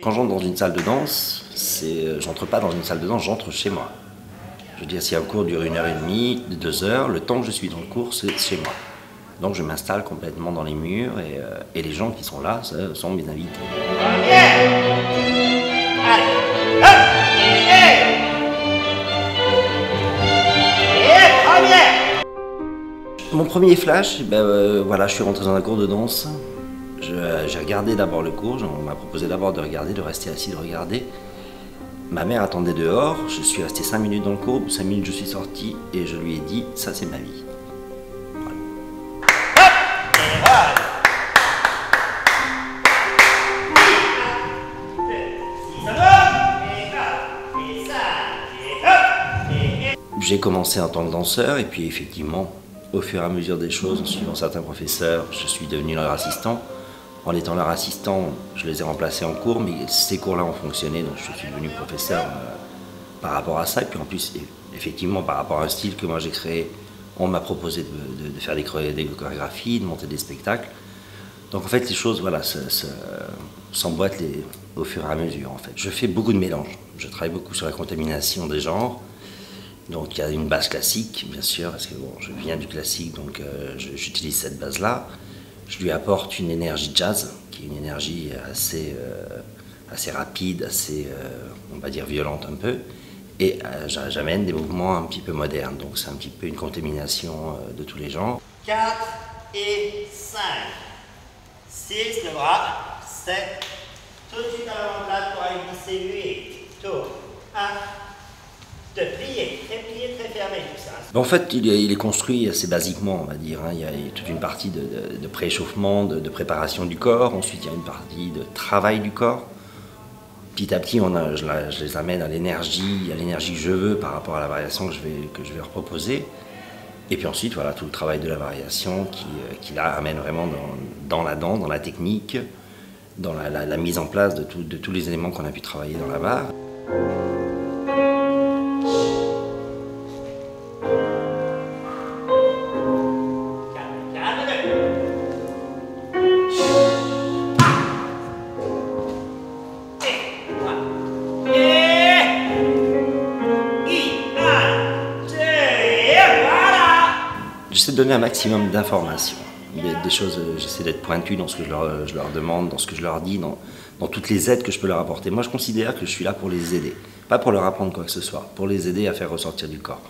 Quand j'entre dans une salle de danse, j'entre pas dans une salle de danse, j'entre chez moi. Je veux dire, si un cours dure 1h30, 2 heures, le temps que je suis dans le cours, c'est chez moi. Donc je m'installe complètement dans les murs et les gens qui sont là, ce sont mes invités. Mon premier flash, voilà, je suis rentré dans un cours de danse. J'ai regardé d'abord le cours, on m'a proposé d'abord de regarder, de rester assis, de regarder. Ma mère attendait dehors, je suis resté 5 minutes dans le cours, 5 minutes je suis sorti et je lui ai dit, ça c'est ma vie. J'ai commencé en tant que danseur et puis effectivement, au fur et à mesure des choses, en suivant certains professeurs, je suis devenu leur assistant. En étant leur assistant, je les ai remplacés en cours, mais ces cours-là ont fonctionné, donc je suis devenu professeur par rapport à ça. Et puis en plus, effectivement, par rapport à un style que moi j'ai créé, on m'a proposé de faire des chorégraphies, de monter des spectacles. Donc en fait, les choses voilà, s'emboîtent au fur et à mesure. En fait. Je fais beaucoup de mélanges. Je travaille beaucoup sur la contamination des genres. Donc il y a une base classique, bien sûr, parce que bon, je viens du classique, donc j'utilise cette base-là. Je lui apporte une énergie jazz, qui est une énergie assez rapide, assez, on va dire, violente un peu. Et j'amène des mouvements un petit peu modernes, donc c'est un petit peu une contamination de tous les genres. 4 et 5. 6, le bras. 7. Tout de suite à l'avant-plate pour aller glisser 8. Tour. 1. De plier, très fermé tout ça. En fait, il est construit assez basiquement, on va dire. Il y a toute une partie de prééchauffement, de préparation du corps. Ensuite, il y a une partie de travail du corps. Petit à petit, je les amène à l'énergie que je veux par rapport à la variation que je vais leur proposer. Et puis ensuite, voilà, tout le travail de la variation qui là, amène vraiment dans la danse, dans la technique, dans la mise en place de tous les éléments qu'on a pu travailler dans la barre. J'essaie de donner un maximum d'informations, des choses, j'essaie d'être pointu dans ce que je leur demande, dans ce que je leur dis, dans toutes les aides que je peux leur apporter. Moi je considère que je suis là pour les aider, pas pour leur apprendre quoi que ce soit, pour les aider à faire ressortir du corps.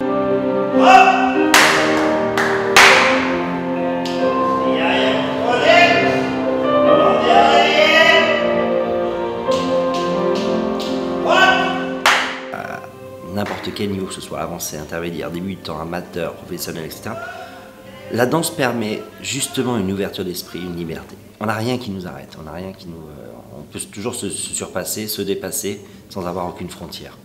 N'importe quel niveau, que ce soit avancé, intermédiaire, débutant, amateur, professionnel, etc. La danse permet justement une ouverture d'esprit, une liberté. On n'a rien qui nous arrête, on peut toujours se surpasser, se dépasser sans avoir aucune frontière.